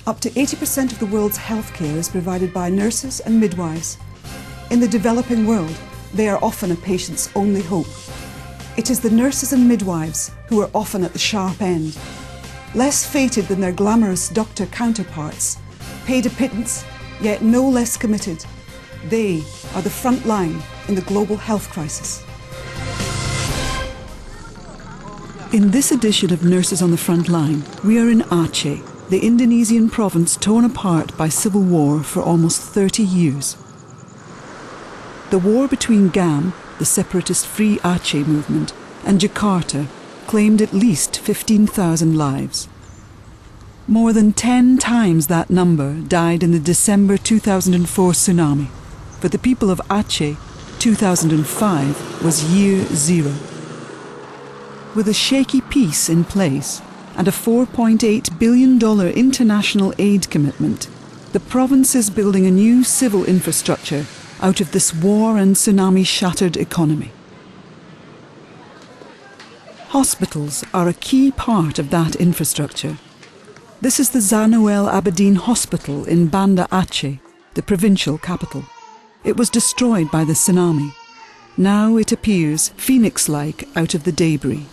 Up to 80% of the world's healthcare is provided by nurses and midwives. In the developing world, they are often a patient's only hope. It is the nurses and midwives who are often at the sharp end. Less fated than their glamorous doctor counterparts, paid a pittance, yet no less committed. They are the front line in the global health crisis. In this edition of Nurses on the Front Line, we are in Aceh, the Indonesian province torn apart by civil war for almost 30 years. The war between GAM, the separatist Free Aceh Movement, and Jakarta claimed at least 15,000 lives. More than 10 times that number died in the December 2004 tsunami. For the people of Aceh, 2005 was year zero. With a shaky peace in place, and a $4.8 billion international aid commitment, the province is building a new civil infrastructure out of this war and tsunami-shattered economy. Hospitals are a key part of that infrastructure. This is the Zainoel Abidin Hospital in Banda Aceh, the provincial capital. It was destroyed by the tsunami. Now it appears phoenix-like out of the debris.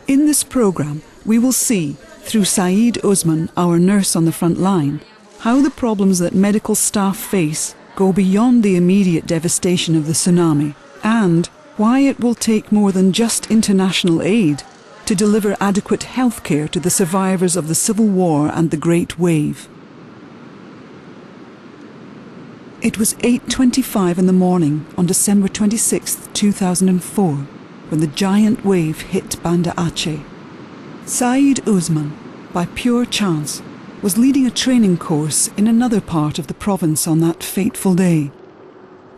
In this programme, we will see, through Saeed Osman, our nurse on the front line, how the problems that medical staff face go beyond the immediate devastation of the tsunami, and why it will take more than just international aid to deliver adequate health care to the survivors of the Civil War and the Great Wave. It was 8:25 in the morning on December 26, 2004, when the giant wave hit Banda Aceh. Saeed Osman, by pure chance, was leading a training course in another part of the province on that fateful day.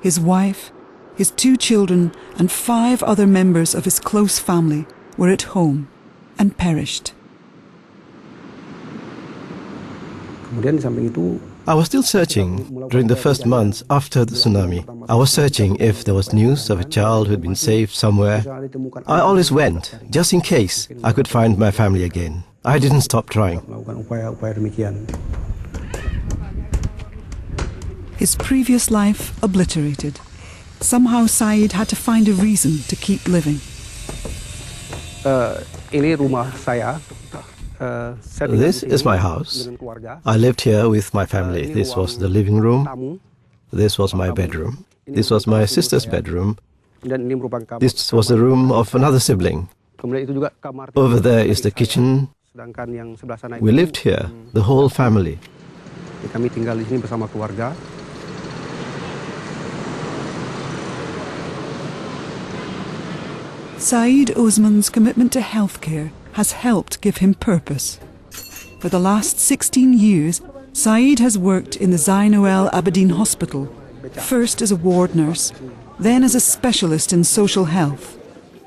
His wife, his 2 children and 5 other members of his close family were at home and perished. I was still searching during the first months after the tsunami. I was searching if there was news of a child who had been saved somewhere. I always went, just in case I could find my family again. I didn't stop trying. His previous life obliterated. Somehow Saeed had to find a reason to keep living. This is my house. I lived here with my family. This was the living room. This was my bedroom. This was my sister's bedroom. This was the room of another sibling. Over there is the kitchen. We lived here, the whole family. Saeed Osman's commitment to healthcare has helped give him purpose. For the last 16 years, Saeed has worked in the Zainoel Abidin Hospital, first as a ward nurse, then as a specialist in social health.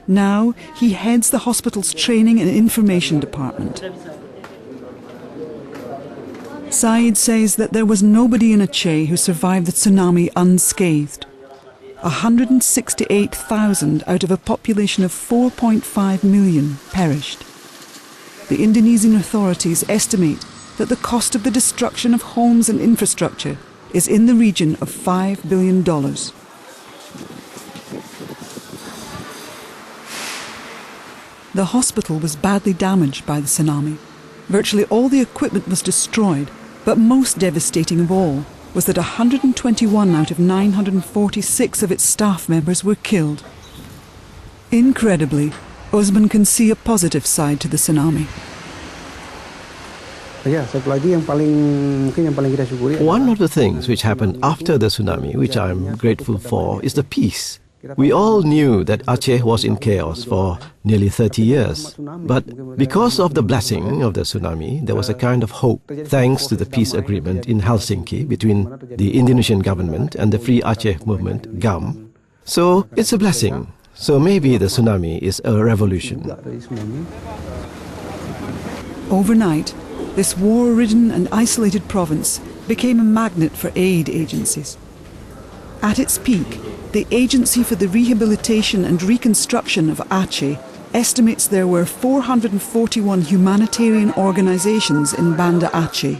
Now he heads the hospital's training and information department. Saeed says that there was nobody in Aceh who survived the tsunami unscathed. 168,000 out of a population of 4.5 million perished. The Indonesian authorities estimate that the cost of the destruction of homes and infrastructure is in the region of $5 billion. The hospital was badly damaged by the tsunami. Virtually all the equipment was destroyed, but most devastating of all was that 121 out of 946 of its staff members were killed. Incredibly, Osman can see a positive side to the tsunami. One of the things which happened after the tsunami, which I'm grateful for, is the peace. We all knew that Aceh was in chaos for nearly 30 years. But because of the blessing of the tsunami, there was a kind of hope thanks to the peace agreement in Helsinki between the Indonesian government and the Free Aceh Movement, GAM. So it's a blessing. So maybe the tsunami is a revolution. Overnight, this war-ridden and isolated province became a magnet for aid agencies. At its peak, the Agency for the Rehabilitation and Reconstruction of Aceh estimates there were 441 humanitarian organisations in Banda Aceh.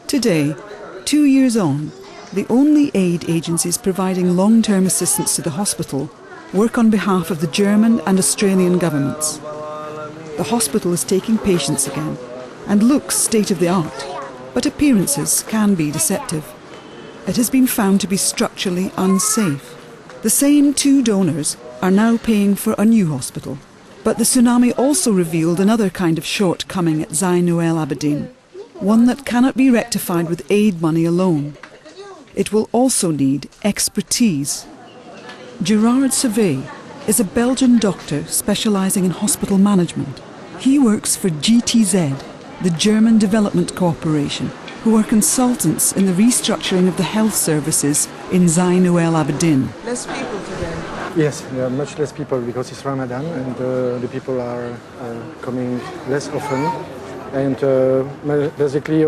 Today, 2 years on, the only aid agencies providing long-term assistance to the hospital work on behalf of the German and Australian governments. The hospital is taking patients again and looks state-of-the-art, but appearances can be deceptive. It has been found to be structurally unsafe. The same two donors are now paying for a new hospital. But the tsunami also revealed another kind of shortcoming at Zainoel Abidin, one that cannot be rectified with aid money alone. It will also need expertise. Gerard Sauvé is a Belgian doctor specialising in hospital management. He works for GTZ, the German Development Corporation, who are consultants in the restructuring of the health services in Zainoel Abidin. Less people today? Yes, there are much less people because it's Ramadan and the people are coming less often. And basically,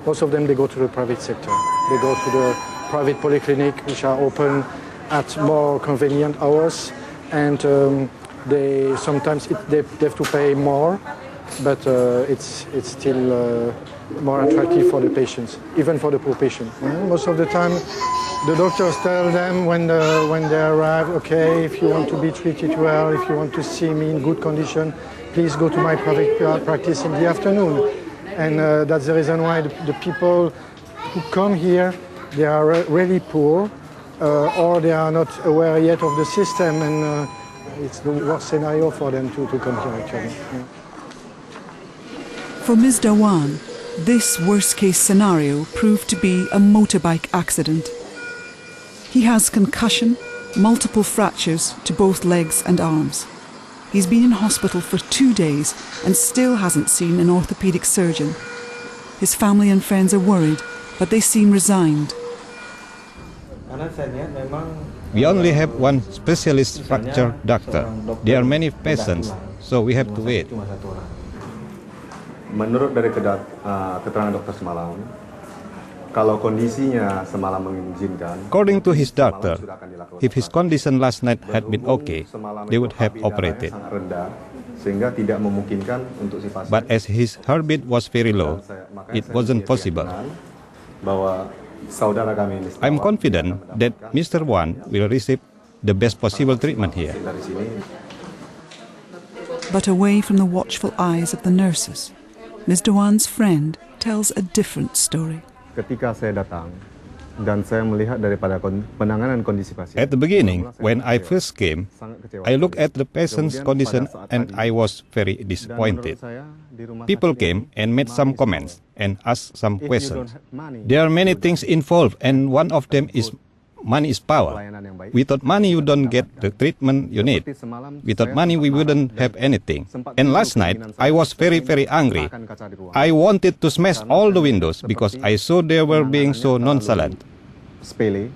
most of them, they go to the private sector. They go to the private polyclinic, which are open at more convenient hours. And they sometimes they have to pay more, but it's still more attractive for the patients, even for the poor patient. Most of the time, the doctors tell them when they arrive, okay, if you want to be treated well, if you want to see me in good condition, please go to my private practice in the afternoon. And that's the reason why the people who come here, they are really poor, or they are not aware yet of the system, and it's the worst scenario for them to come here, actually. Yeah. For Ms. Dawan, this worst-case scenario proved to be a motorbike accident. He has concussion, multiple fractures to both legs and arms. He's been in hospital for 2 days and still hasn't seen an orthopaedic surgeon. His family and friends are worried, but they seem resigned. We only have one specialist fracture doctor. There are many patients, so we have to wait. Menurut dari keterangan dokter semalam, kalau kondisinya semalam mengizinkan, according to his doctor, if his condition last night had been okay, they would have operated. Sehingga tidak memungkinkan untuk si pasien. But as his heartbeat was very low, it wasn't possible. Bahwa saudara kami ini, I'm confident that Mr. Wan will receive the best possible treatment here. But away from the watchful eyes of the nurses, Ms. Dawan's friend tells a different story. Ketika saya datang dan saya melihat daripada penanganan kondisi pasien. At the beginning, when I first came, I looked at the patient's condition and I was very disappointed. People came and made some comments and asked some questions. There are many things involved, and one of them is money is power. Without money, you don't get the treatment you need. Without money, we wouldn't have anything. And last night, I was very, very angry. I wanted to smash all the windows because I saw they were being so nonchalant. Sepele,